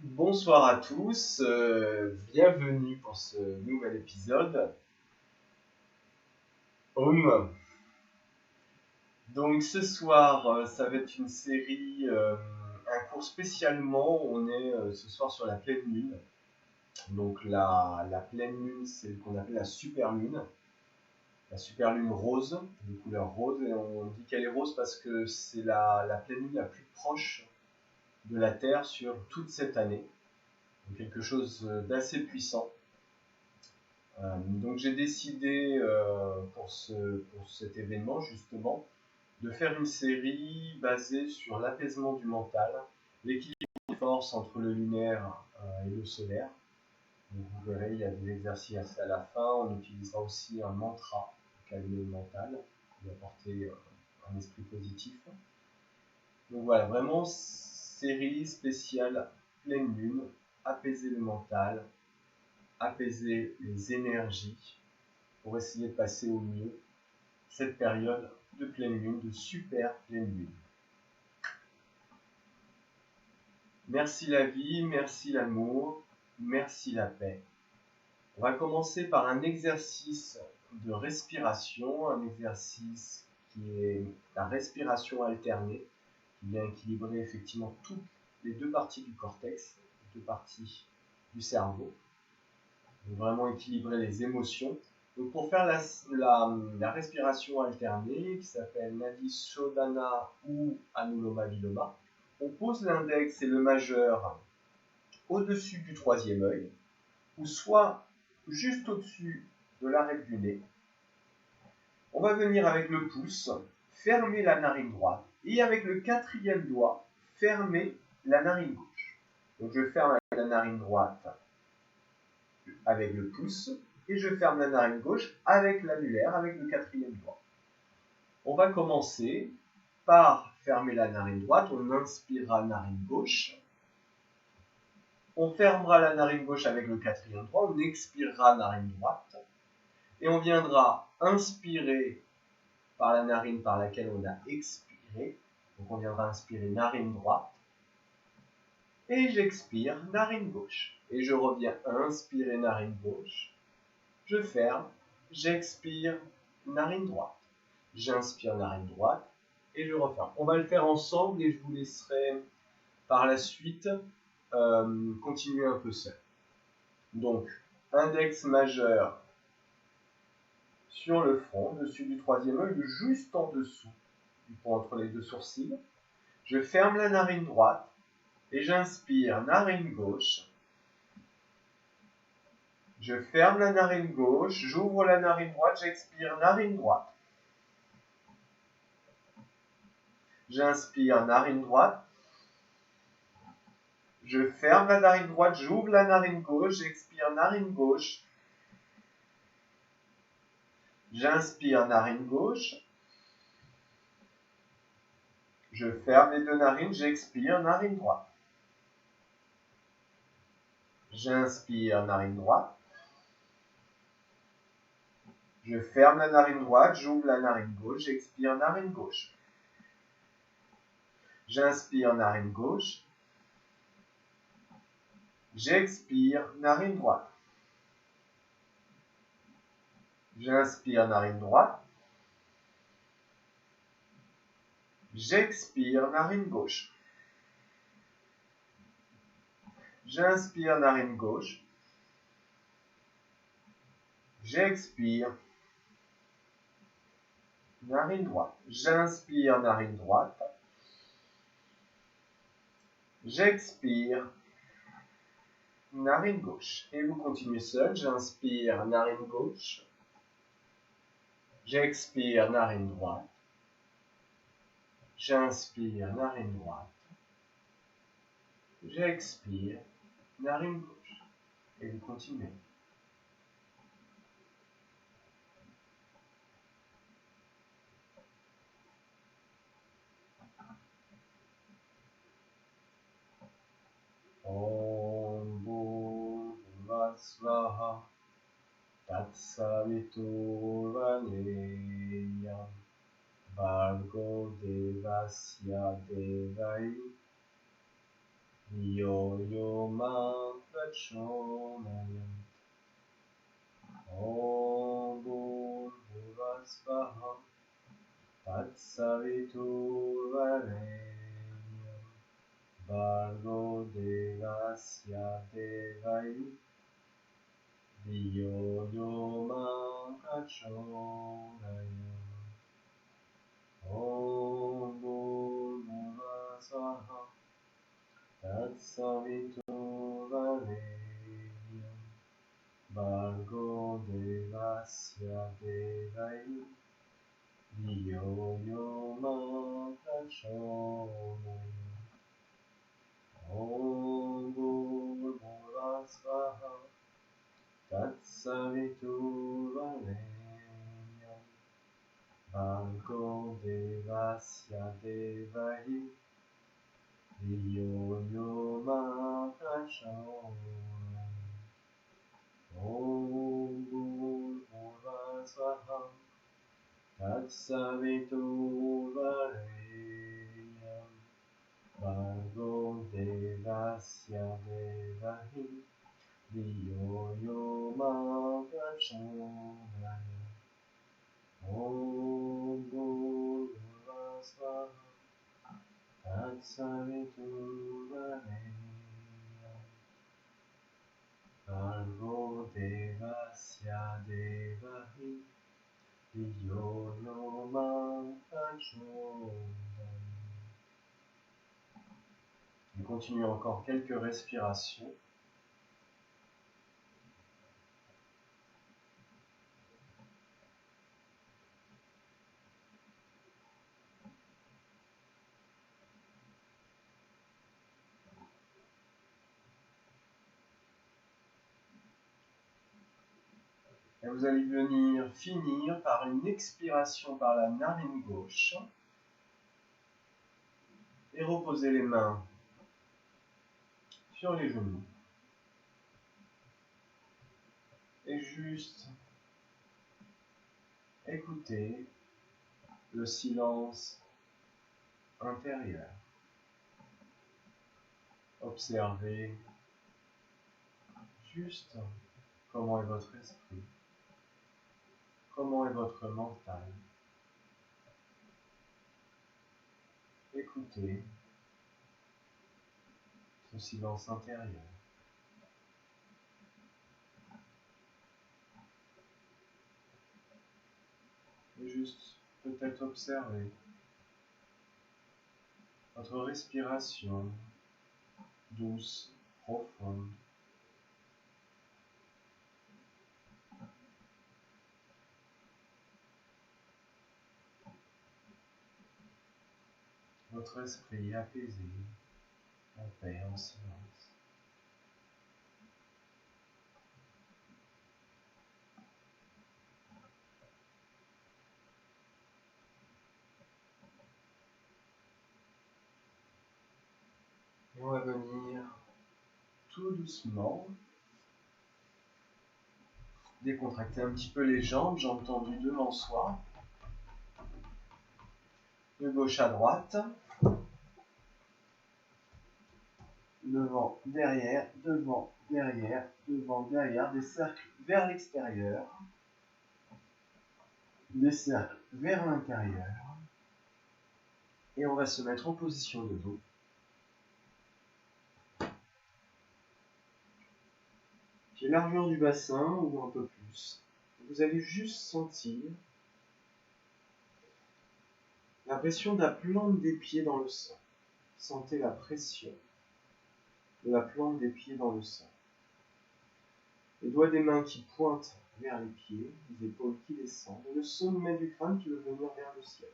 Bonsoir à tous, bienvenue pour ce nouvel épisode. Donc ce soir, ça va être une série, un cours spécialement, on est ce soir sur la pleine lune. Donc la pleine lune, c'est ce qu'on appelle la super lune rose, de couleur rose, et on dit qu'elle est rose parce que c'est la pleine lune la plus proche de la Terre sur toute cette année. Donc quelque chose d'assez puissant. Donc j'ai décidé pour cet événement justement de faire une série basée sur l'apaisement du mental, l'équilibre des forces entre le lunaire et le solaire. Donc vous verrez, il y a des exercices à la fin. On utilisera aussi un mantra pour calmer le mental, pour apporter un esprit positif. Donc voilà, vraiment série spéciale pleine lune, apaiser le mental, apaiser les énergies pour essayer de passer au mieux cette période de pleine lune, de super pleine lune. Merci la vie, merci l'amour, merci la paix. On va commencer par un exercice de respiration, un exercice qui est la respiration alternée, qui vient équilibrer effectivement toutes les deux parties du cortex, les deux parties du cerveau. Donc vraiment équilibrer les émotions. Donc pour faire la respiration alternée, qui s'appelle Nadi Shodhana ou Anuloma Viloma, on pose l'index et le majeur au-dessus du troisième œil, ou soit juste au-dessus de l'arête du nez. On va venir avec le pouce, fermer la narine droite, et avec le quatrième doigt, fermer la narine gauche. Donc je ferme la narine droite avec le pouce, et je ferme la narine gauche avec l'annulaire, avec le quatrième doigt. On va commencer par fermer la narine droite, on inspirera narine gauche, on fermera la narine gauche avec le quatrième doigt, on expirera narine droite, et on viendra inspirer par la narine par laquelle on a expiré, donc on viendra inspirer narine droite, et j'expire narine gauche, et je reviens inspirer narine gauche, je ferme, j'expire narine droite, j'inspire narine droite et je referme. On va le faire ensemble et je vous laisserai par la suite continuer un peu seul. Donc, index majeur sur le front, dessus du troisième œil, juste en dessous du pont entre les deux sourcils. Je ferme la narine droite et j'inspire narine gauche. Je ferme la narine gauche, j'ouvre la narine droite, j'expire narine droite. J'inspire narine droite. Je ferme la narine droite, j'ouvre la narine gauche, j'expire narine gauche. J'inspire narine gauche. Je ferme les deux narines, j'expire narine droite. J'inspire narine droite. Je ferme la narine droite, j'ouvre la narine gauche, j'expire narine gauche. J'inspire narine gauche. J'expire narine droite. J'inspire narine droite. J'expire narine gauche. J'inspire narine gauche. J'expire narine droite. J'inspire narine droite. J'expire narine gauche. Et vous continuez seul. J'inspire narine gauche. J'expire narine droite. J'inspire narine droite. J'expire narine gauche. Et vous continuez. Om Bhurva Svaha Tatsaviturvarenyam Bhargo Devasya Devai Yo yo Mantrachonaya. Om Bhurvasvaha Tatsaviturvarenyam Bhargo Devasya Devayi Dhiyo yo Mantrachonaya. Om Bhurvasvaha Tatsaviturvarenyam Bhargo Devasya Devayi Dhiyo yo Mantrachonaya. Om Bhurvasvaha Tatsaviturvarenyam Bhargo Devasya Devayi Dhiyo yo Mantrachonaya. Om Bhurvasvaha Tatsaviturvarenyam Bhargo Devasya Devahi Dhiyo yo Mantrachonaya. Om Bhurvasvaha Tatsaviturvarenyam Bhargo Devasya Devahi Dhiyo yo Mantrachonaya. On continue encore quelques respirations. Et vous allez venir finir par une expiration par la narine gauche et reposer les mains sur les genoux. Et juste écouter le silence intérieur. Observez juste comment est votre esprit, comment est votre mental. Écoutez ce silence intérieur. Et juste peut-être observer votre respiration douce, profonde. Votre esprit apaisé, en paix, en silence. Et on va venir tout doucement décontracter un petit peu les jambes tendues devant soi, de gauche à droite, devant, derrière, des cercles vers l'extérieur, des cercles vers l'intérieur, et on va se mettre en position de dos. J'ai largeur du bassin ou un peu plus. Vous allez juste sentir la pression de la plante des pieds dans le sol. Sentez la pression de la plante des pieds dans le sol. Les doigts des mains qui pointent vers les pieds, les épaules qui descendent, et le sommet du crâne qui veut venir vers le ciel.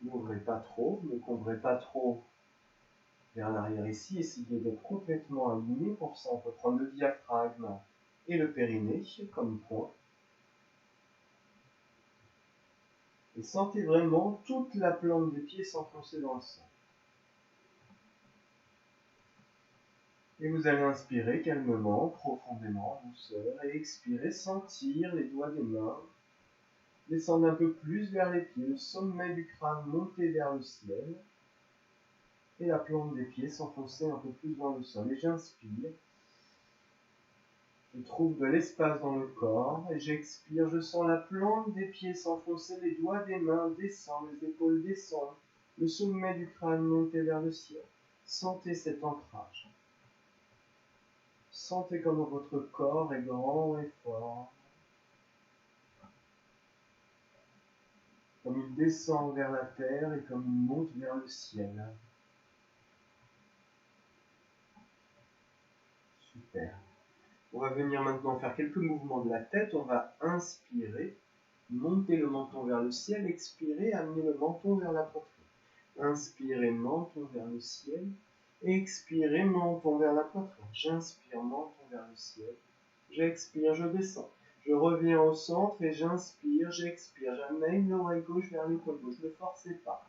N'ouvrez pas trop, ne cambrez pas trop vers l'arrière ici, essayez d'être complètement aligné. Pour ça, on peut prendre le diaphragme et le périnée comme point. Et sentez vraiment toute la plante des pieds s'enfoncer dans le sol. Et vous allez inspirer calmement, profondément, en douceur, et expirer, sentir les doigts des mains descendre un peu plus vers les pieds, le sommet du crâne monter vers le ciel. Et la plante des pieds s'enfoncer un peu plus dans le sol. Et j'inspire. Je trouve de l'espace dans le corps. Et j'expire. Je sens la plante des pieds s'enfoncer. Les doigts des mains descendent. Les épaules descendent. Le sommet du crâne monter vers le ciel. Sentez cet ancrage. Sentez comme votre corps est grand et fort. Comme il descend vers la terre et comme il monte vers le ciel. Super. On va venir maintenant faire quelques mouvements de la tête. On va inspirer, monter le menton vers le ciel, expirer, amener le menton vers la poitrine. Inspirez, menton vers le ciel. Expirez, menton vers la poitrine. J'inspire, menton vers le ciel. J'expire, je descends. Je reviens au centre et j'inspire, j'expire. J'amène l'oreille gauche vers l'épaule gauche. Ne forcez pas.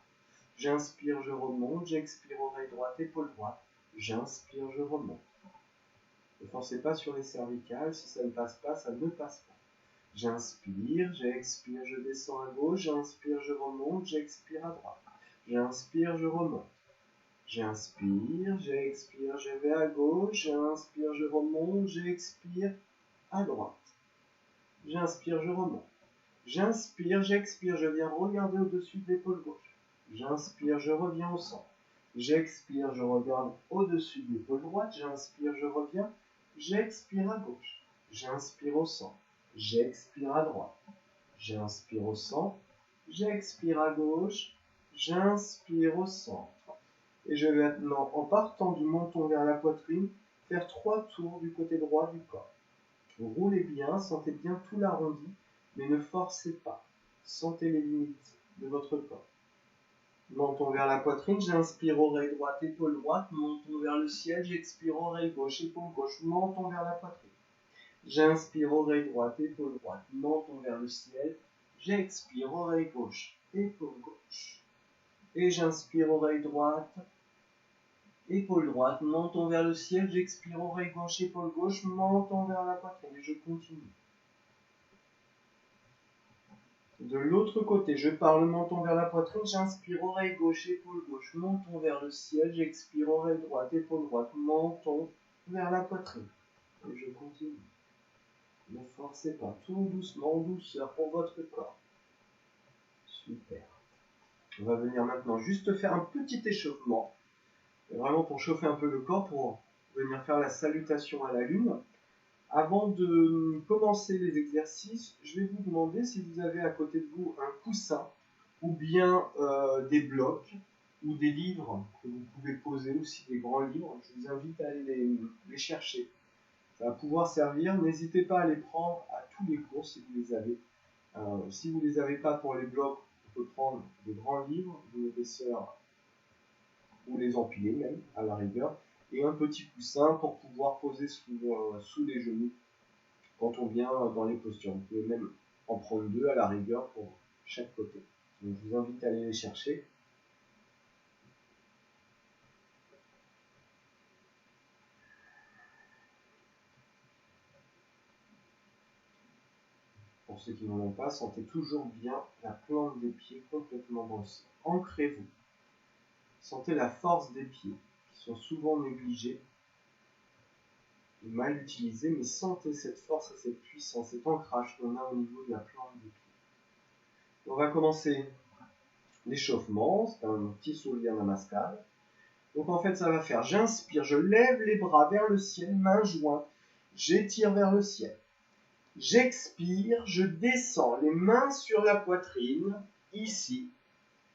J'inspire, je remonte. J'expire, oreille droite, épaule droite. J'inspire, je remonte. Ne forcez pas sur les cervicales. Si ça ne passe pas, ça ne passe pas. J'inspire, j'expire, je descends à gauche. J'inspire, je remonte. J'expire à droite. J'inspire, je remonte. J'inspire, j'expire, je vais à gauche. J'inspire, je remonte. J'expire à droite. J'inspire, je remonte. J'inspire, j'expire, je viens regarder au-dessus de l'épaule gauche. J'inspire, je reviens au centre. J'expire, je regarde au-dessus de l'épaule droite. J'inspire, je reviens. J'expire à gauche. J'inspire au centre. J'expire à droite. J'inspire au centre. J'expire à gauche. J'inspire au centre. Et je vais maintenant, en partant du menton vers la poitrine, faire 3 tours du côté droit du corps. Roulez bien, sentez bien tout l'arrondi, mais ne forcez pas. Sentez les limites de votre corps. Menton vers la poitrine, j'inspire, oreille droite, épaule droite, menton vers le ciel, j'expire, oreille gauche, épaule gauche, menton vers la poitrine. J'inspire, oreille droite, épaule droite, menton vers le ciel, j'expire, oreille gauche, épaule gauche. Et j'inspire, oreille droite, épaule droite, menton vers le ciel, j'expire, oreille gauche, épaule gauche, menton vers la poitrine, et je continue. De l'autre côté, je pars le menton vers la poitrine, j'inspire, oreille gauche, épaule gauche, menton vers le ciel, j'expire, oreille droite, épaule droite, menton vers la poitrine. Et je continue. Ne forcez pas, tout doucement, en douceur pour votre corps. Super. On va venir maintenant juste faire un petit échauffement. Vraiment pour chauffer un peu le corps, pour venir faire la salutation à la lune. Avant de commencer les exercices, je vais vous demander si vous avez à côté de vous un coussin ou bien des blocs ou des livres que vous pouvez poser, aussi des grands livres. Je vous invite à aller les chercher. Ça va pouvoir servir. N'hésitez pas à les prendre à tous les cours si vous les avez. Si vous ne les avez pas pour les blocs, on peut prendre des grands livres d'une épaisseur ou les empiler même à la rigueur. Et un petit coussin pour pouvoir poser sous les genoux quand on vient dans les postures. Vous pouvez même en prendre 2 à la rigueur pour chaque côté. Donc je vous invite à aller les chercher. Pour ceux qui n'en ont pas, sentez toujours bien la plante des pieds complètement dans le sol. Ancrez-vous. Sentez la force des pieds, qui sont souvent négligés, mal utilisés, mais sentez cette force et cette puissance, cet ancrage qu'on a au niveau de la plante des pieds. On va commencer l'échauffement, c'est un petit Surya Namaskar. Donc en fait ça va faire, j'inspire, je lève les bras vers le ciel, mains jointes, j'étire vers le ciel. J'expire, je descends les mains sur la poitrine, ici.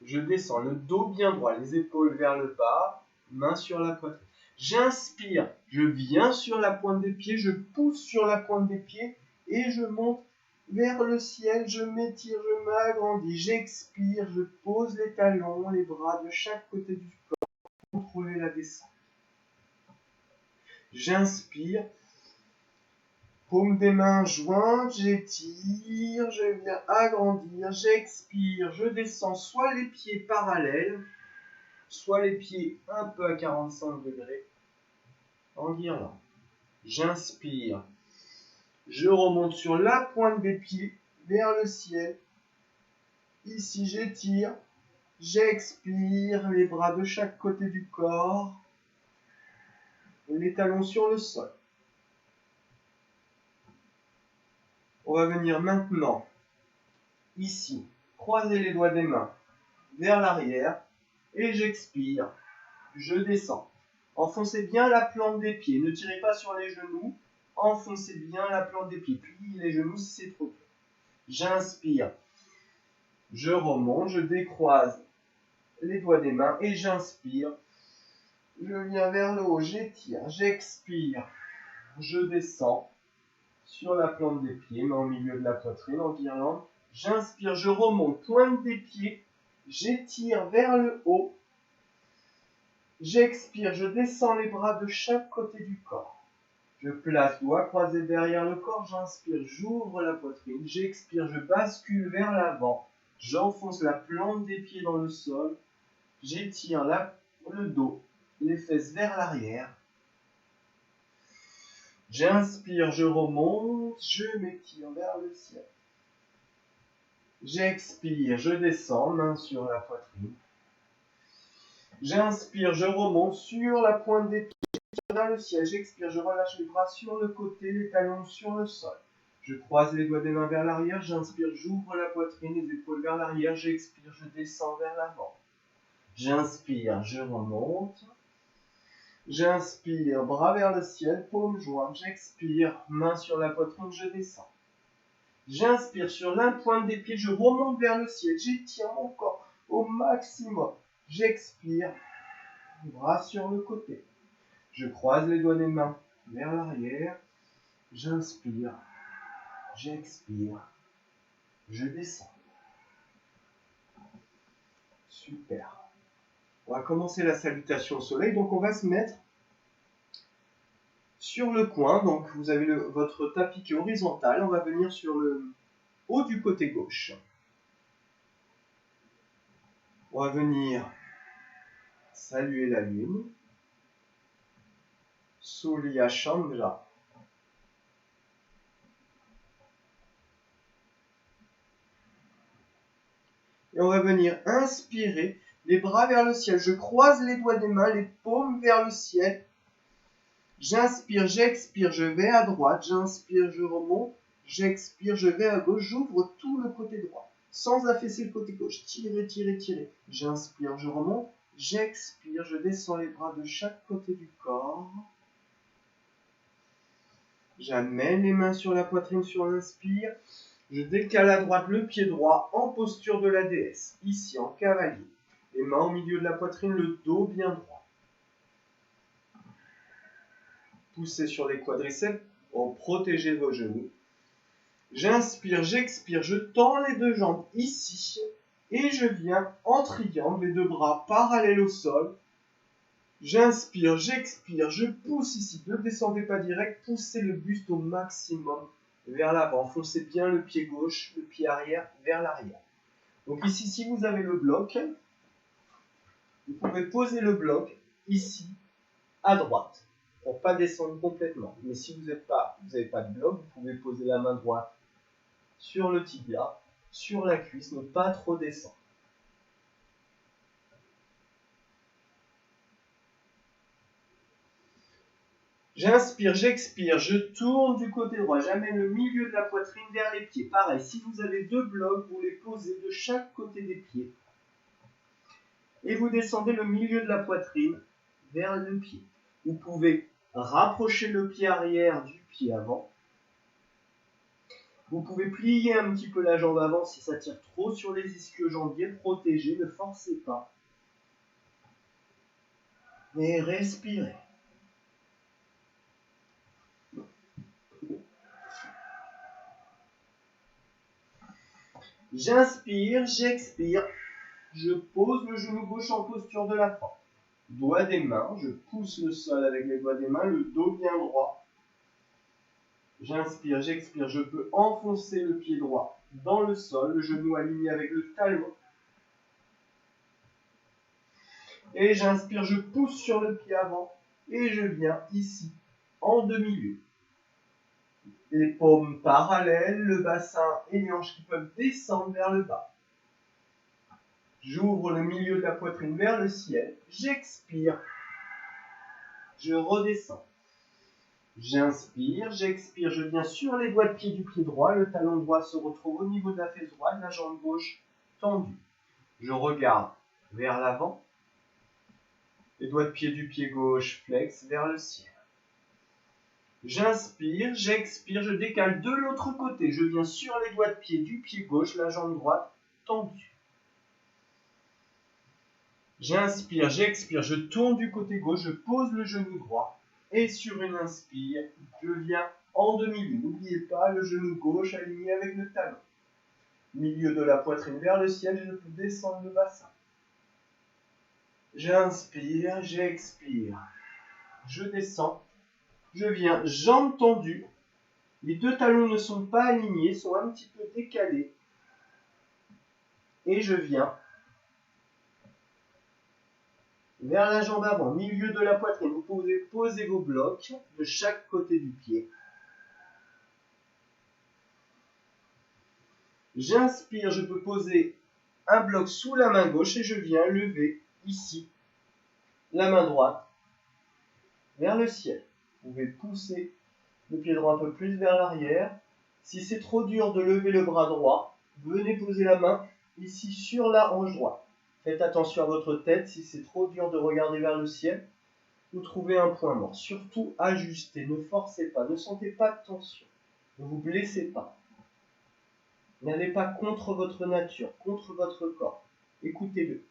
Je descends le dos bien droit, les épaules vers le bas, mains sur la poitrine. J'inspire, je viens sur la pointe des pieds, je pousse sur la pointe des pieds et je monte vers le ciel, je m'étire, je m'agrandis. J'expire, je pose les talons, les bras de chaque côté du corps pour contrôler la descente. J'inspire, paume des mains jointes, j'étire, je viens agrandir, j'expire, je descends soit les pieds parallèles, soit les pieds un peu à 45 degrés, en guirlande. J'inspire, je remonte sur la pointe des pieds vers le ciel. Ici, j'étire, J'expire, les bras de chaque côté du corps, les talons sur le sol. On va venir maintenant, ici, croiser les doigts des mains vers l'arrière et j'expire, je descends. Enfoncez bien la plante des pieds, ne tirez pas sur les genoux, enfoncez bien la plante des pieds, pliez les genoux si c'est trop dur. J'inspire, je remonte, je décroise les doigts des mains et j'inspire, je viens vers le haut, j'étire, j'expire, je descends sur la plante des pieds, mais au milieu de la poitrine en guirlande. J'inspire, je remonte, pointe des pieds, j'étire vers le haut. J'expire, je descends les bras de chaque côté du corps. Je place doigts croisés derrière le corps, j'inspire, j'ouvre la poitrine, j'expire, je bascule vers l'avant. J'enfonce la plante des pieds dans le sol, j'étire le dos, les fesses vers l'arrière. J'inspire, je remonte, je m'étire vers le ciel. J'expire, je descends, main sur la poitrine. J'inspire, je remonte sur la pointe des pieds vers le ciel. J'expire, je relâche les bras sur le côté, les talons sur le sol. Je croise les doigts des mains vers l'arrière. J'inspire, j'ouvre la poitrine, les épaules vers l'arrière. J'expire, je descends vers l'avant. J'inspire, je remonte. J'inspire, bras vers le ciel, paumes jointes. J'expire, main sur la poitrine, je descends. J'inspire sur la pointe des pieds, je remonte vers le ciel, j'étire mon corps au maximum. J'expire, bras sur le côté. Je croise les doigts des mains vers l'arrière. J'inspire, j'expire, je descends. Super. On va commencer la salutation au soleil. Donc on va se mettre sur le coin. Donc vous avez votre tapis qui est horizontal. On va venir sur le haut du côté gauche. On va venir saluer la lune. Surya Chandra. Et on va venir inspirer, les bras vers le ciel. Je croise les doigts des mains, les paumes vers le ciel. J'inspire, j'expire, je vais à droite. J'inspire, je remonte. J'expire, je vais à gauche. J'ouvre tout le côté droit, sans affaisser le côté gauche. Tirez, tirez, tirez. J'inspire, je remonte. J'expire, je descends les bras de chaque côté du corps. J'amène les mains sur la poitrine sur l'inspire. Je décale à droite le pied droit en posture de la déesse, ici en cavalier. Les mains au milieu de la poitrine, le dos bien droit. Poussez sur les quadriceps pour protéger vos genoux. J'inspire, j'expire, je tends les deux jambes ici et je viens en triangle, les deux bras parallèles au sol. J'inspire, j'expire, je pousse ici. Ne descendez pas direct, poussez le buste au maximum vers l'avant. Foncez bien le pied gauche, le pied arrière vers l'arrière. Donc ici, si vous avez le bloc, vous pouvez poser le bloc ici à droite pour ne pas descendre complètement. Mais si vous n'avez pas de bloc, vous pouvez poser la main droite sur le tibia, sur la cuisse, ne pas trop descendre. J'inspire, j'expire, je tourne du côté droit, j'amène le milieu de la poitrine vers les pieds. Pareil, si vous avez deux blocs, vous les posez de chaque côté des pieds. Et vous descendez le milieu de la poitrine vers le pied. Vous pouvez rapprocher le pied arrière du pied avant. Vous pouvez plier un petit peu la jambe avant si ça tire trop sur les ischio-jambiers. Protégez, ne forcez pas. Et respirez. J'inspire, j'expire, je pose le genou gauche en posture de la fente. Doigts des mains, je pousse le sol avec les doigts des mains, le dos bien droit. J'inspire, j'expire, je peux enfoncer le pied droit dans le sol, le genou aligné avec le talon. Et j'inspire, je pousse sur le pied avant et je viens ici, en demi-lune. Les paumes parallèles, le bassin et les hanches qui peuvent descendre vers le bas. J'ouvre le milieu de la poitrine vers le ciel. J'expire. Je redescends. J'inspire, j'expire, je viens sur les doigts de pied du pied droit. Le talon droit se retrouve au niveau de la fesse droite, la jambe gauche tendue. Je regarde vers l'avant. Les doigts de pied du pied gauche flex vers le ciel. J'inspire, j'expire, je décale de l'autre côté. Je viens sur les doigts de pied du pied gauche, la jambe droite tendue. J'inspire, j'expire, je tourne du côté gauche, je pose le genou droit. Et sur une inspire, je viens en demi-lune. N'oubliez pas le genou gauche aligné avec le talon. Milieu de la poitrine vers le ciel, je peux descendre le bassin. J'inspire, j'expire. Je descends. Je viens, jambes tendues. Les deux talons ne sont pas alignés, sont un petit peu décalés. Et je viens vers la jambe avant, milieu de la poitrine. Vous pouvez poser vos blocs de chaque côté du pied. J'inspire, je peux poser un bloc sous la main gauche et je viens lever ici la main droite vers le ciel. Vous pouvez pousser le pied droit un peu plus vers l'arrière. Si c'est trop dur de lever le bras droit, venez poser la main ici sur la hanche droite. Faites attention à votre tête, si c'est trop dur de regarder vers le ciel, vous trouvez un point mort. Surtout ajustez, ne forcez pas, ne sentez pas de tension, ne vous blessez pas. N'allez pas contre votre nature, contre votre corps. Écoutez-le.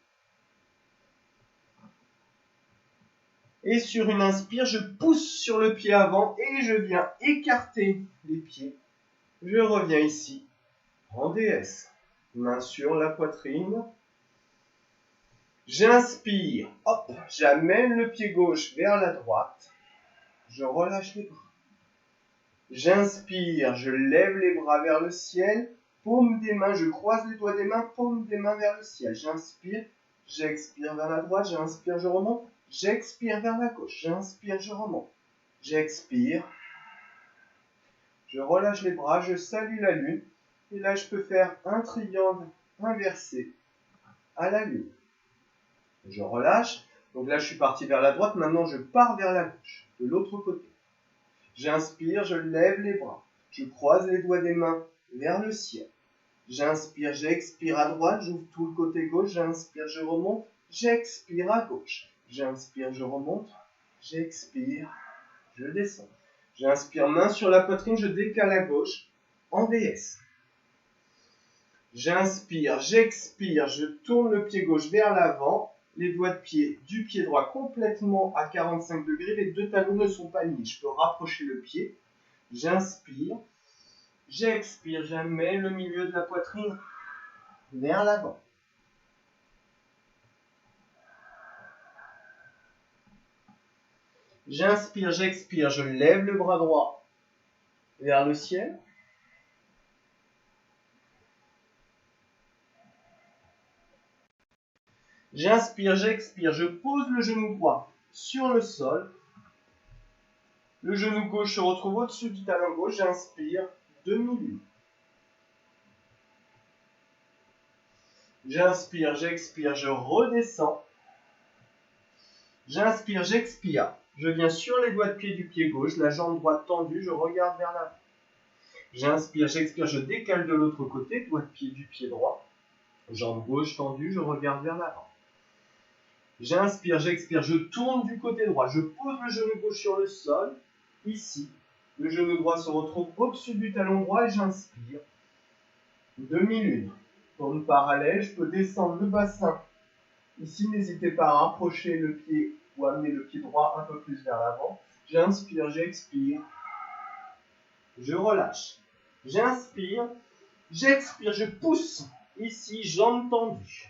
Et sur une inspire, je pousse sur le pied avant et je viens écarter les pieds. Je reviens ici, en déesse. Main sur la poitrine. J'inspire, hop, j'amène le pied gauche vers la droite. Je relâche les bras. J'inspire, je lève les bras vers le ciel. Paume des mains, je croise les doigts des mains, paume des mains vers le ciel. J'inspire, j'expire vers la droite, j'inspire, je remonte. J'expire vers la gauche, j'inspire, je remonte. J'expire. Je relâche les bras, je salue la lune. Et là, je peux faire un triangle inversé à la lune. Je relâche. Donc là, je suis parti vers la droite. Maintenant, je pars vers la gauche, de l'autre côté. J'inspire, je lève les bras. Je croise les doigts des mains vers le ciel. J'inspire, j'expire à droite. J'ouvre tout le côté gauche. J'inspire, je remonte. J'expire à gauche. J'inspire, je remonte. J'expire, je descends. J'inspire, main sur la poitrine. Je décale à gauche en déesse. J'inspire, j'expire. Je tourne le pied gauche vers l'avant. Les doigts de pied du pied droit complètement à 45 degrés. Les deux talons ne sont pas alignés. Je peux rapprocher le pied. J'inspire. J'expire. J'amène le milieu de la poitrine vers l'avant. J'inspire. J'expire. Je lève le bras droit vers le ciel. J'inspire, j'expire, je pose le genou droit sur le sol. Le genou gauche se retrouve au-dessus du talon gauche. J'inspire, demi-lune. J'inspire, j'expire, je redescends. J'inspire, j'expire. Je viens sur les doigts de pied du pied gauche, la jambe droite tendue, je regarde vers l'avant. J'inspire, j'expire, je décale de l'autre côté, doigt de pied du pied droit. Jambe gauche tendue, je regarde vers l'avant. J'inspire, j'expire, je tourne du côté droit, je pose le genou gauche sur le sol, ici. Le genou droit se retrouve au-dessus du talon droit et j'inspire. Demi-lune. Paume parallèle, je peux descendre le bassin. Ici, n'hésitez pas à rapprocher le pied ou amener le pied droit un peu plus vers l'avant. J'inspire, j'expire. Je relâche. J'inspire, j'expire, je pousse. Ici, jambes tendues.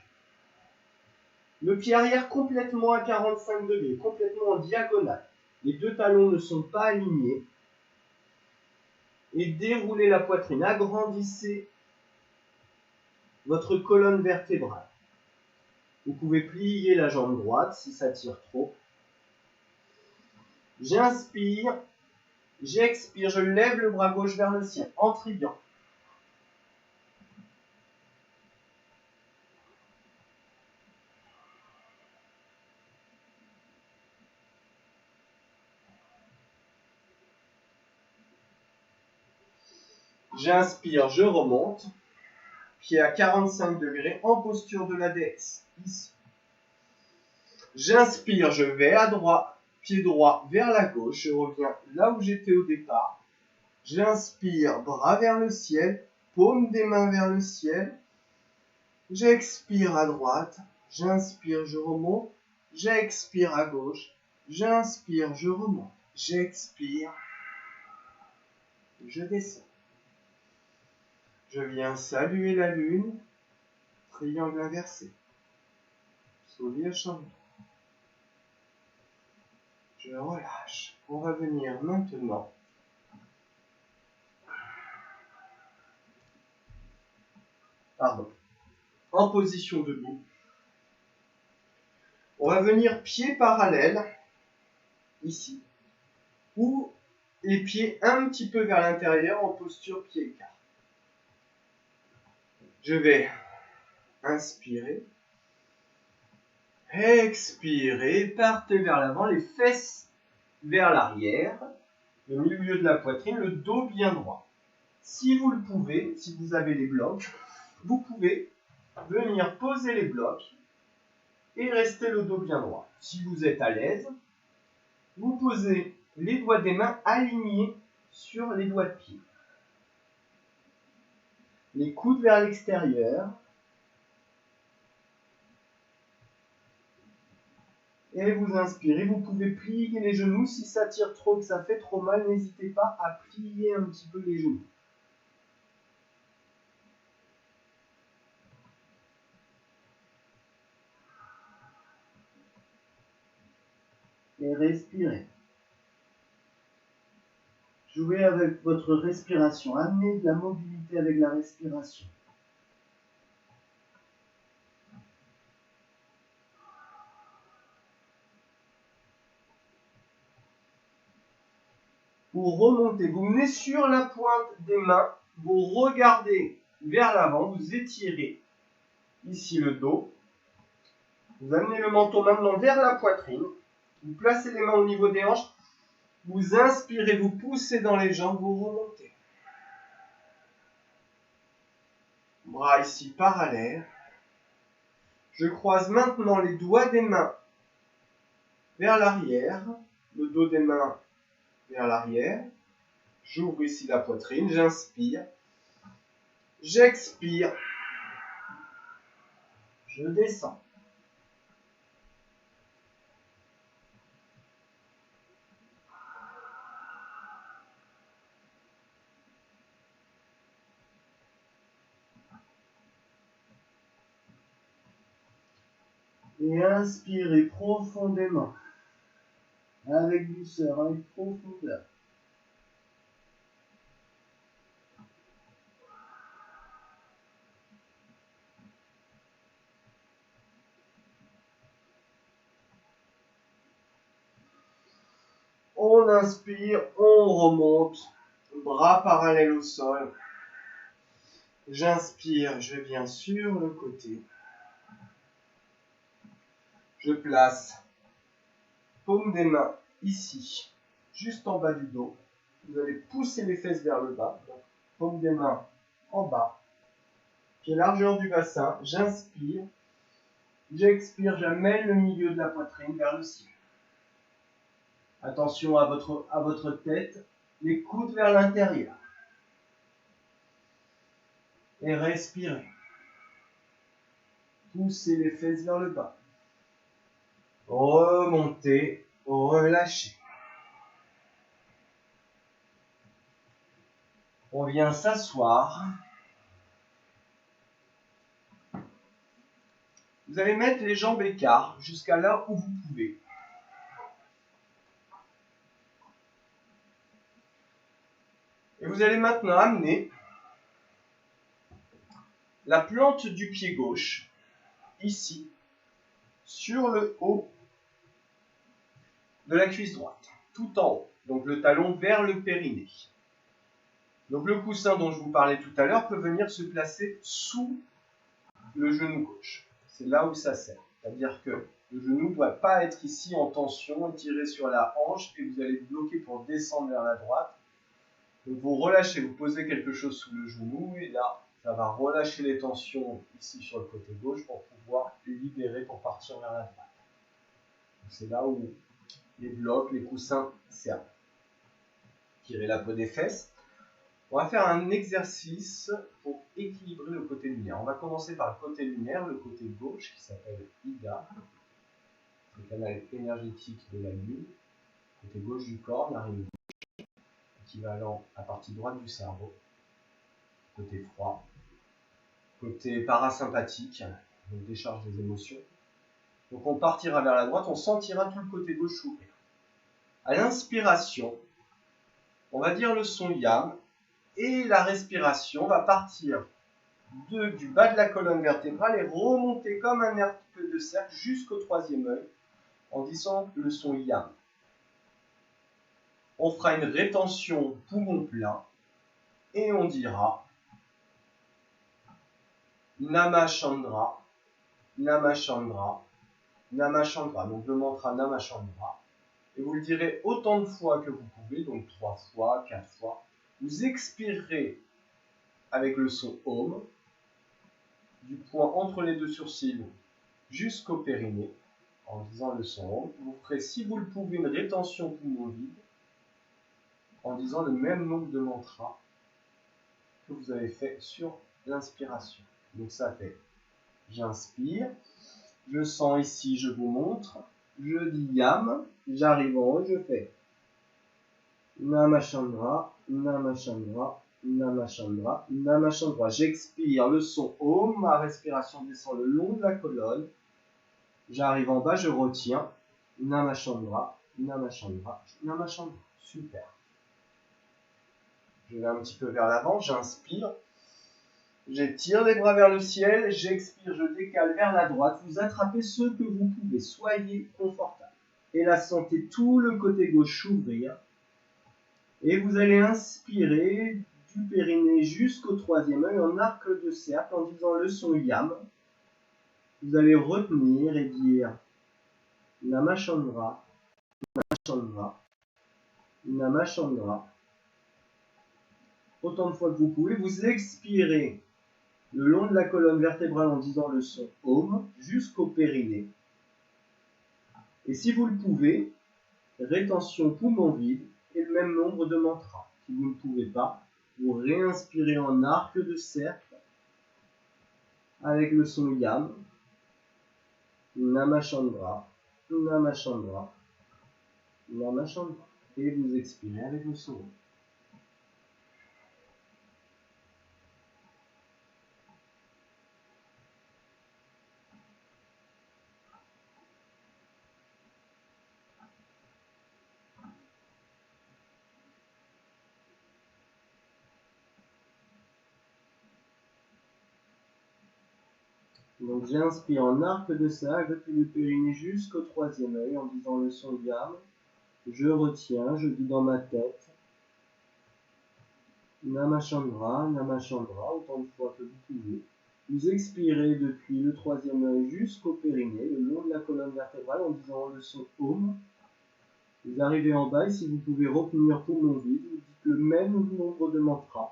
Le pied arrière complètement à 45 degrés, complètement en diagonale. Les deux talons ne sont pas alignés. Et déroulez la poitrine. Agrandissez votre colonne vertébrale. Vous pouvez plier la jambe droite si ça tire trop. J'inspire, j'expire, je lève le bras gauche vers le ciel en triangle. J'inspire, je remonte. Pied à 45 degrés en posture de la déesse. Ici. J'inspire, je vais à droite. Pied droit vers la gauche. Je reviens là où j'étais au départ. J'inspire, bras vers le ciel. Paume des mains vers le ciel. J'expire à droite. J'inspire, je remonte. J'expire à gauche. J'inspire, je remonte. J'expire. Je descends. Je viens saluer la lune. Triangle inversé. Soleil champ. Je relâche. On va venir maintenant en position debout. On va venir pieds parallèles, ici, ou les pieds un petit peu vers l'intérieur en posture pied écart. Je vais inspirer, expirer, partez vers l'avant, les fesses vers l'arrière, le milieu de la poitrine, le dos bien droit. Si vous le pouvez, si vous avez les blocs, vous pouvez venir poser les blocs et rester le dos bien droit. Si vous êtes à l'aise, vous posez les doigts des mains alignés sur les doigts de pied. Les coudes vers l'extérieur. Et vous inspirez, vous pouvez plier les genoux. Si ça tire trop, que ça fait trop mal, n'hésitez pas à plier un petit peu les genoux. Et respirez. Jouez avec votre respiration. Amenez de la mobilité avec la respiration. Vous remontez, vous venez sur la pointe des mains, vous regardez vers l'avant, vous étirez ici le dos. Vous amenez le menton maintenant vers la poitrine. Vous placez les mains au niveau des hanches. Vous inspirez, vous poussez dans les jambes, vous remontez. Bras ici parallèles. Je croise maintenant les doigts des mains vers l'arrière. Le dos des mains vers l'arrière. J'ouvre ici la poitrine, j'inspire. J'expire. Je descends. Et inspirez profondément. Avec douceur, avec profondeur. On inspire, on remonte, bras parallèles au sol. J'inspire, je viens sur le côté. Je place paume des mains ici, juste en bas du dos. Vous allez pousser les fesses vers le bas. Donc, paume des mains en bas. Pied largeur du bassin. J'inspire. J'expire, j'amène le milieu de la poitrine vers le ciel. Attention à votre tête. Les coudes vers l'intérieur. Et respirez. Poussez les fesses vers le bas. Remontez, relâchez. On vient s'asseoir. Vous allez mettre les jambes écartes jusqu'à là où vous pouvez. Et vous allez maintenant amener la plante du pied gauche, ici, sur le haut de la cuisse droite, tout en haut. Donc le talon vers le périnée. Donc le coussin dont je vous parlais tout à l'heure peut venir se placer sous le genou gauche. C'est là où ça sert. C'est-à-dire que le genou ne doit pas être ici en tension, étiré sur la hanche, et vous allez bloquer pour descendre vers la droite. Donc vous relâchez, vous posez quelque chose sous le genou et là, ça va relâcher les tensions ici sur le côté gauche pour pouvoir libérer pour partir vers la droite. C'est là où les blocs, les coussins servent. Tirez la peau des fesses. On va faire un exercice pour équilibrer le côté lunaire. On va commencer par le côté lunaire, le côté gauche qui s'appelle Ida, le canal énergétique de la lune. Côté gauche du corps, narine gauche, équivalent à la partie droite du cerveau. Côté froid. Côté parasympathique, donc décharge des émotions. Donc on partira vers la droite, on sentira tout le côté gauche s'ouvrir. À l'inspiration, on va dire le son yam et la respiration va partir du bas de la colonne vertébrale et remonter comme un arc de cercle jusqu'au troisième œil en disant le son yam. On fera une rétention poumon plein et on dira Namachandra, Namachandra, Namachandra. Donc le mantra Namachandra. Et vous le direz autant de fois que vous pouvez, donc 3 fois, 4 fois. Vous expirerez avec le son Om, du point entre les deux sourcils jusqu'au périnée, en disant le son Om. Vous ferez, si vous le pouvez, une rétention poumon vide, en disant le même nombre de mantras que vous avez fait sur l'inspiration. Donc ça fait, j'inspire, je sens ici, je vous montre, je dis Yam, j'arrive en haut, je fais Namachandra, Namachandra, Namachandra, Namachandra. J'expire le son Om, ma respiration descend le long de la colonne. J'arrive en bas, je retiens Namachandra, Namachandra, Namachandra. Super. Je vais un petit peu vers l'avant, j'inspire. J'étire les bras vers le ciel, j'expire, je décale vers la droite. Vous attrapez ce que vous pouvez, soyez confortable. Et là, sentez tout le côté gauche s'ouvrir. Et vous allez inspirer du périnée jusqu'au troisième œil en arc de cercle en disant le son Yam. Vous allez retenir et dire Namachandra, Namachandra, Namachandra. Autant de fois que vous pouvez, vous expirez le long de la colonne vertébrale en disant le son Om jusqu'au périnée. Et si vous le pouvez, rétention poumon vide et le même nombre de mantras. Si vous ne pouvez pas, vous réinspirez en arc de cercle avec le son Yam, Namachandra, Namachandra, Namachandra. Et vous expirez avec le son Om. Donc j'inspire en arc de cercle depuis le périnée jusqu'au troisième œil en disant le son Yam. Je retiens, je dis dans ma tête Namachandra, Namachandra, autant de fois que vous pouvez. Vous expirez depuis le troisième œil jusqu'au périnée, le long de la colonne vertébrale en disant le son Om. Vous arrivez en bas et si vous pouvez retenir poumon vide, vous dites le même nombre de mantras.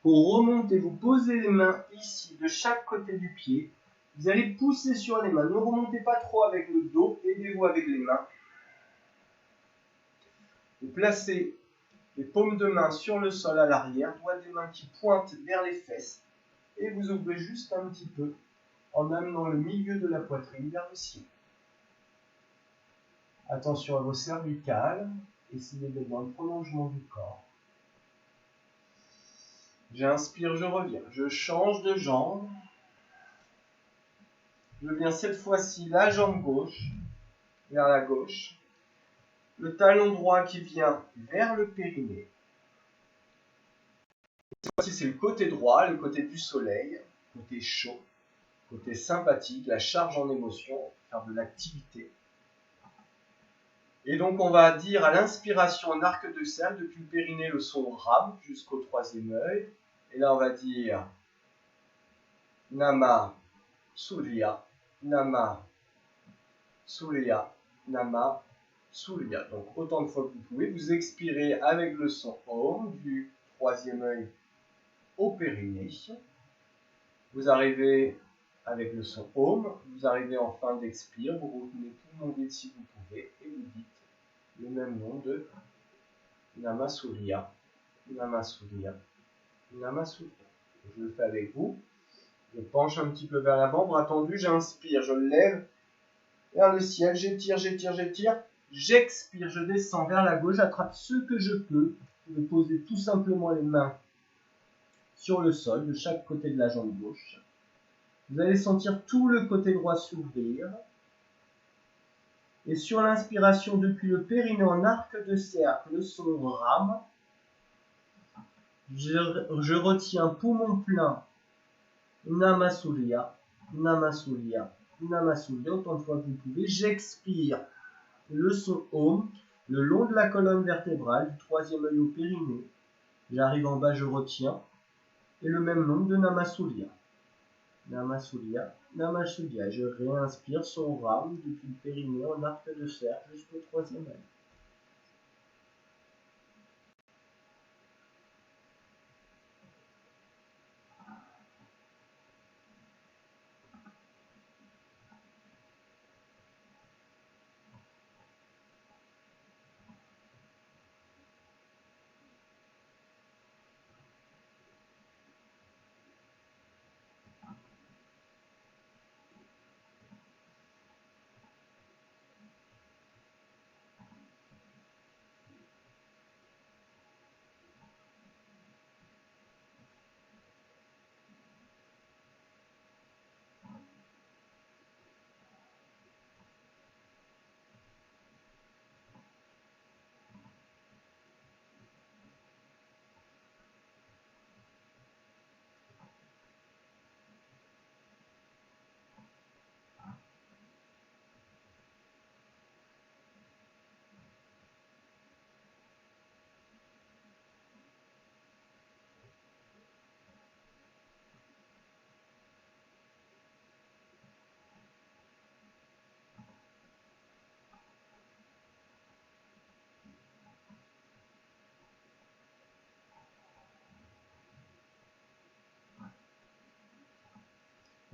Pour remonter, vous posez les mains ici, de chaque côté du pied. Vous allez pousser sur les mains. Ne remontez pas trop avec le dos, aidez-vous avec les mains. Vous placez les paumes de main sur le sol à l'arrière, doigts des mains qui pointent vers les fesses. Et vous ouvrez juste un petit peu en amenant le milieu de la poitrine vers le ciel. Attention à vos cervicales. Essayez d'être dans le prolongement du corps. J'inspire, je reviens. Je change de jambe. Je viens cette fois-ci la jambe gauche vers la gauche. Le talon droit qui vient vers le périnée. Ici, c'est le côté droit, le côté du soleil, côté chaud, côté sympathique, la charge en émotion, faire de l'activité. Et donc, on va dire à l'inspiration en arc de cercle, depuis le périnée, le son rame jusqu'au troisième œil. Et là, on va dire Nama Surya, Nama Surya, Nama Surya. Donc, autant de fois que vous pouvez. Vous expirez avec le son Om du troisième œil au périnée. Vous arrivez avec le son Om. Vous arrivez en fin d'expire. Vous retenez tout le vide si vous pouvez. Et vous dites le même nom de Nama Surya, Nama Surya, Nama Surya. Je le fais avec vous. Je penche un petit peu vers l'avant, bras tendu, j'inspire, je le lève vers le ciel, j'étire, j'étire, j'étire, j'expire, je descends vers la gauche, j'attrape ce que je peux, je vais poser tout simplement les mains sur le sol de chaque côté de la jambe gauche. Vous allez sentir tout le côté droit s'ouvrir. Et sur l'inspiration depuis le périnée en arc de cercle, le son rame. Je retiens poumon plein. Nama Surya, Nama Surya, Nama Surya, autant de fois que vous pouvez. J'expire le son Om le long de la colonne vertébrale, du troisième œil au périnée. J'arrive en bas, je retiens. Et le même nom de Nama Surya. Nama Surya, Nama Surya. Je réinspire son rame depuis le périnée en arc de cercle jusqu'au troisième œil.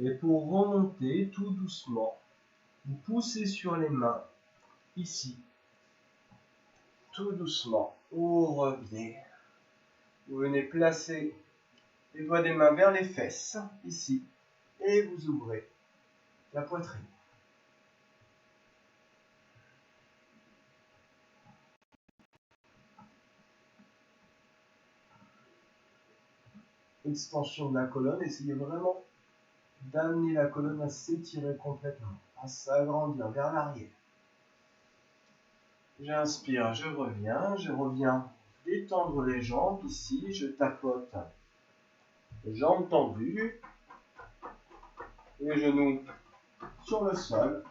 Et pour remonter tout doucement, vous poussez sur les mains, ici, tout doucement. Vous revenez. Vous venez placer les doigts des mains vers les fesses, ici, et vous ouvrez la poitrine. Extension de la colonne, essayez vraiment d'amener la colonne à s'étirer complètement, à s'agrandir vers l'arrière. J'inspire, je reviens détendre les jambes ici, je tapote les jambes tendues, les genoux sur le sol,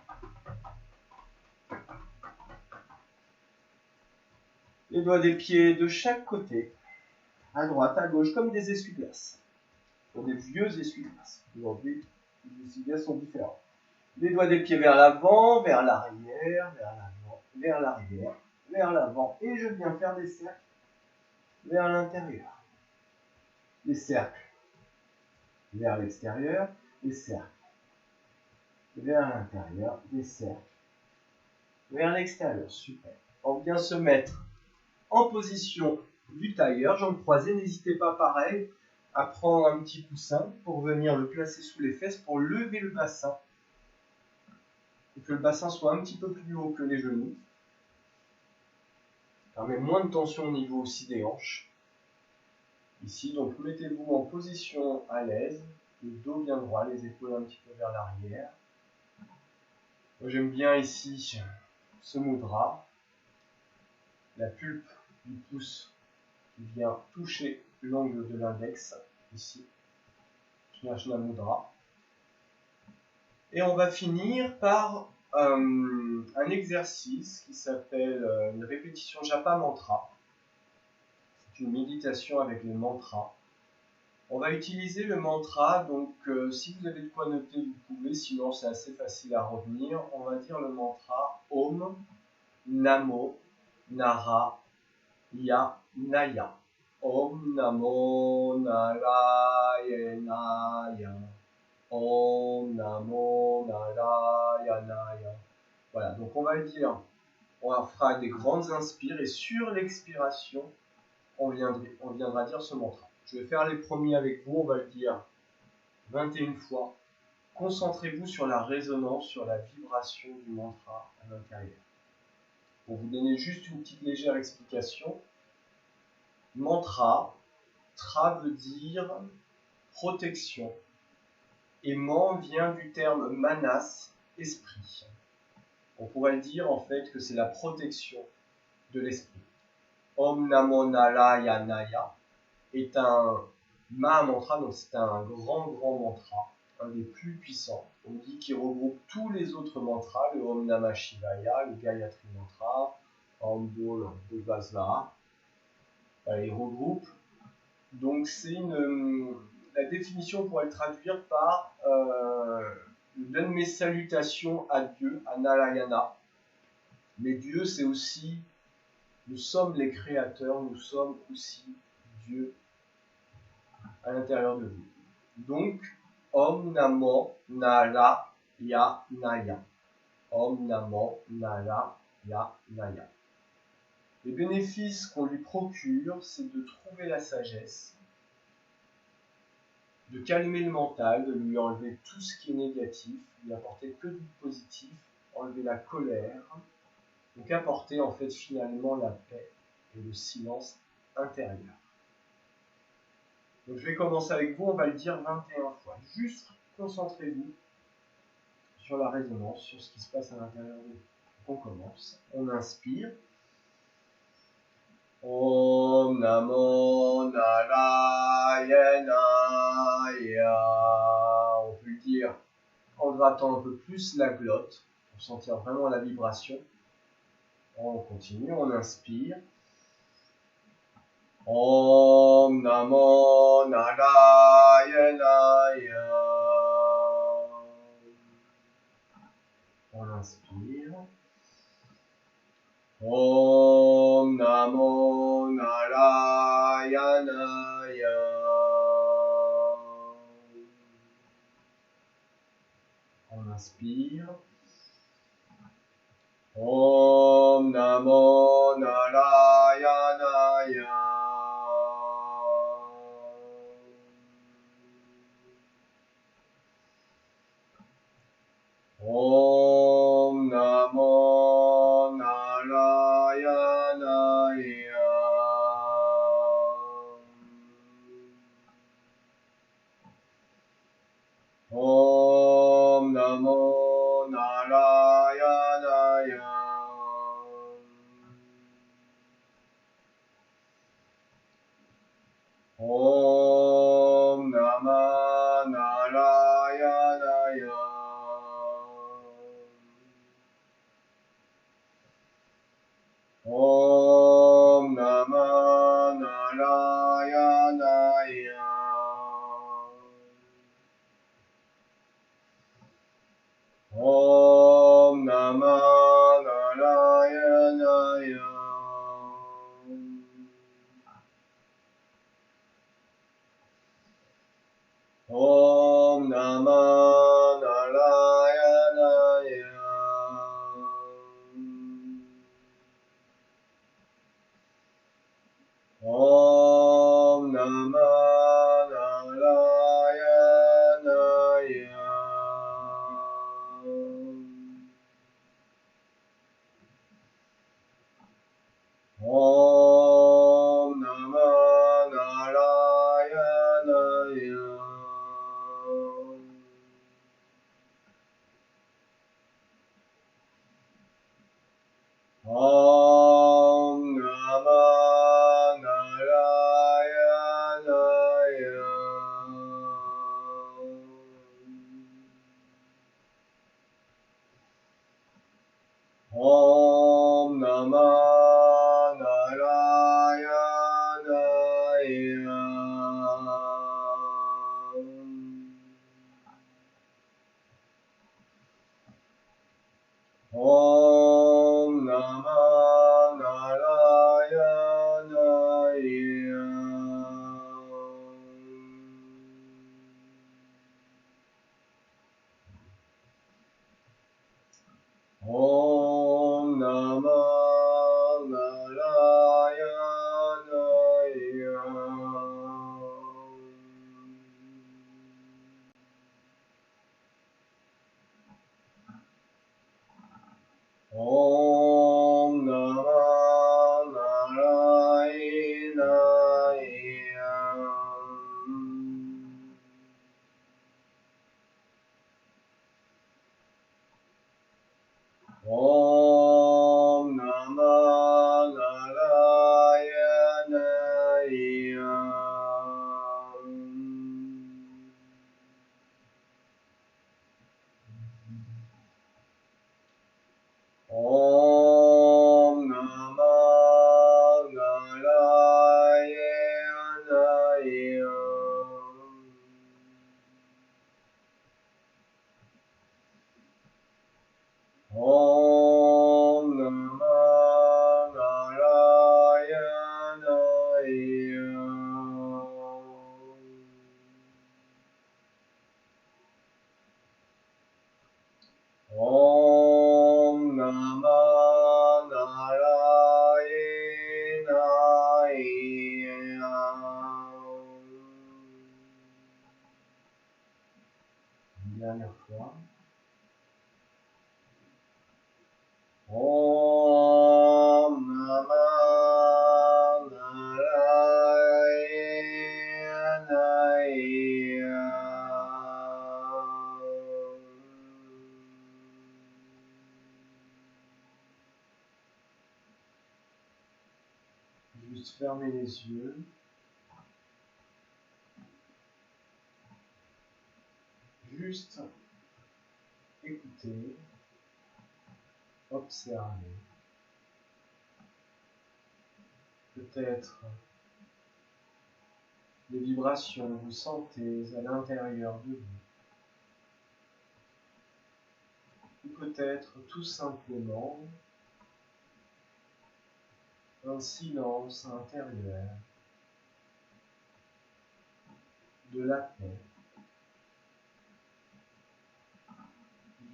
les doigts des pieds de chaque côté, à droite, à gauche, comme des essuie-glaces, pour des vieux essuie-glaces. Aujourd'hui, les essuie-glaces sont différents. Les doigts des pieds vers l'avant, vers l'arrière, vers l'avant, vers l'arrière, vers l'avant, et je viens faire des cercles vers l'intérieur. Des cercles vers l'extérieur, des cercles vers l'intérieur, des cercles vers l'extérieur. Super. On vient se mettre en position du tailleur, jambes croisées. N'hésitez pas, pareil, à prendre un petit coussin pour venir le placer sous les fesses pour lever le bassin. Et que le bassin soit un petit peu plus haut que les genoux. Ça permet moins de tension au niveau aussi des hanches. Ici, donc mettez-vous en position à l'aise, le dos bien droit, les épaules un petit peu vers l'arrière. Moi j'aime bien ici ce mudra. la pulpe du pouce qui vient toucher l'ongle de l'index, ici, Jnana Mudra. Et on va finir par un exercice qui s'appelle une répétition japa mantra. C'est une méditation avec les mantras. On va utiliser le mantra, donc si vous avez de quoi noter, vous pouvez, sinon c'est assez facile à retenir. On va dire le mantra Om Namo Nara Ya Naya. Om Namo Narayanaya. Om Namo Narayanaya. Voilà, donc on va le dire, on fera des grandes inspires et sur l'expiration, on viendra dire ce mantra. Je vais faire les premiers avec vous, on va le dire 21 fois. Concentrez-vous sur la résonance, sur la vibration du mantra à l'intérieur. Pour vous donner juste une petite légère explication, mantra, tra veut dire protection, et man vient du terme manas, esprit. On pourrait le dire en fait que c'est la protection de l'esprit. Om Namo Narayanaya est un Maha-mantra, donc c'est un grand mantra, un des plus puissants. On dit qu'il regroupe tous les autres mantras, le Om Namah Shivaya, le Gayatri Mantra, Om Bol, Bhuvasvaha. Il regroupe. Donc c'est la définition, on pourrait le traduire par je donne mes salutations à Dieu, à Narayana. Mais Dieu, c'est aussi, nous sommes les créateurs, nous sommes aussi Dieu à l'intérieur de vous. Donc, Om Namo Narayanaya. Om Namo Narayanaya. Les bénéfices qu'on lui procure, c'est de trouver la sagesse, de calmer le mental, de lui enlever tout ce qui est négatif, lui apporter que du positif, enlever la colère, donc apporter en fait finalement la paix et le silence intérieur. Donc je vais commencer avec vous, on va le dire 21 fois. Juste concentrez-vous sur la résonance, sur ce qui se passe à l'intérieur de vous. On commence, on inspire. Om Namo Narayanaya. On peut le dire en grattant un peu plus la glotte pour sentir vraiment la vibration. On continue, on inspire. Om Namo Narayanaya. On inspire. Om Namo Narayanaya. On inspire. Om Namo Narayanaya. Om Namo Narayanaya. Om Namo Narayanaya. Om Namah Narayanaya. Om Namah Narayanaya. Om Namah Narayanaya. Om Namah Narayanaya. Om Namah Narayanaya. Om Namah Narayanaya. Om Juste fermer les yeux. Juste écouter, observer. Peut-être les vibrations que vous sentez à l'intérieur de vous. Ou peut-être tout simplement un silence intérieur, de la paix.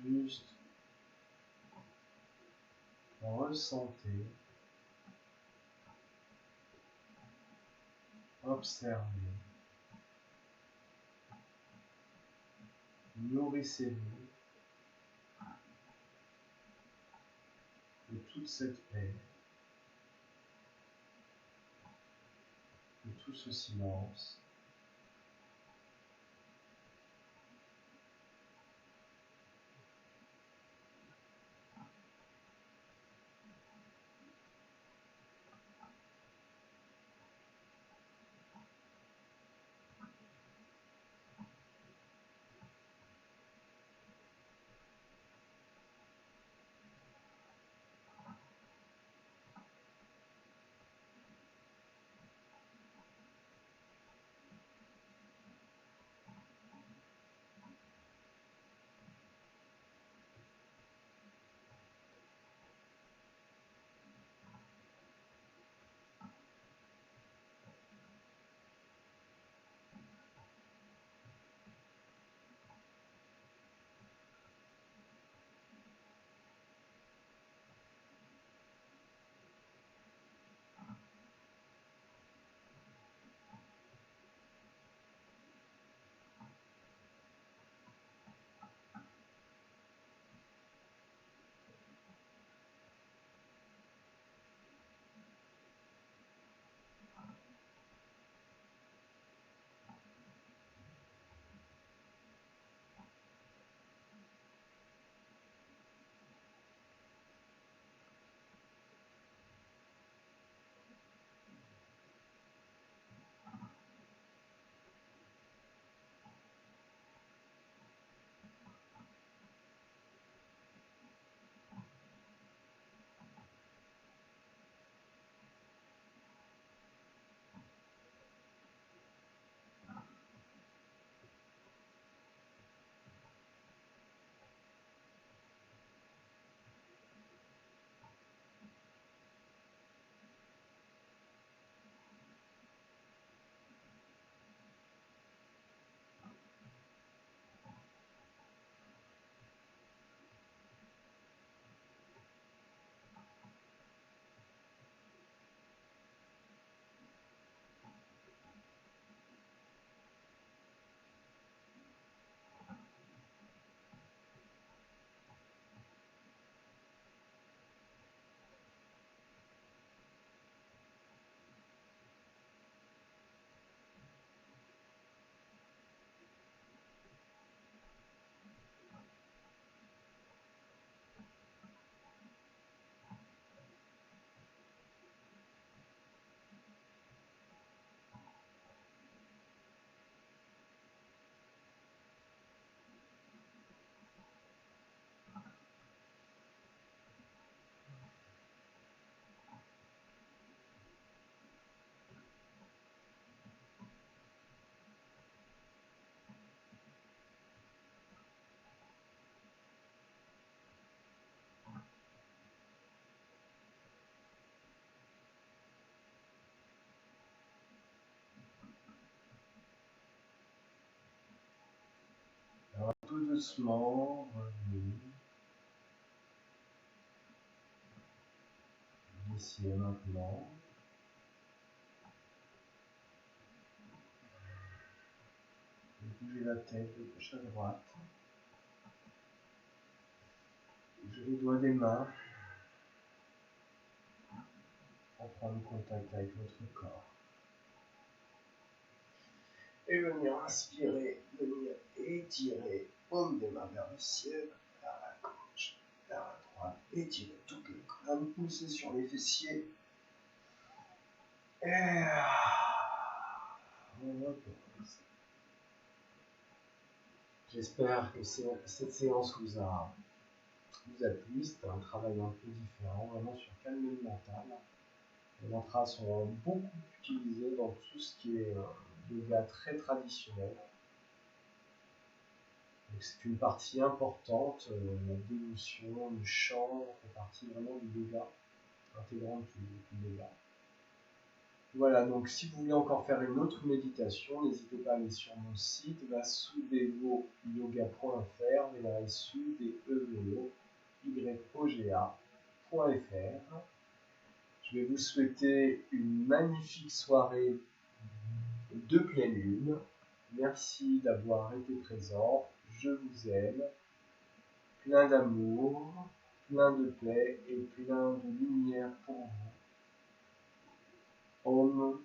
Juste ressentez, observez, nourrissez-vous de toute cette paix, de tout ce silence. Alors, tout doucement, revenez. Ici et maintenant. Bougez la tête de gauche à droite. Bougez les doigts des mains pour prendre contact avec votre corps. Et venir inspirer, venir étirer, paume des mains vers le ciel, vers la gauche, vers la droite, étirer tout le crâne, pousser sur les fessiers. Et on repose. J'espère que cette séance vous a plu. C'était un travail un peu différent, vraiment sur calmer le mental. Les mantras sont beaucoup utilisés dans tout ce qui est yoga très traditionnel. C'est une partie importante, la dévotion, le chant, fait partie vraiment du yoga, intégrante du yoga. Voilà, donc si vous voulez encore faire une autre méditation, n'hésitez pas à aller sur mon site vasudevoyoga.fr, vasudevoyoga.fr. Je vais vous souhaiter une magnifique soirée de pleine lune. Merci d'avoir été présent. Je vous aime. Plein d'amour, plein de paix et plein de lumière pour vous. Om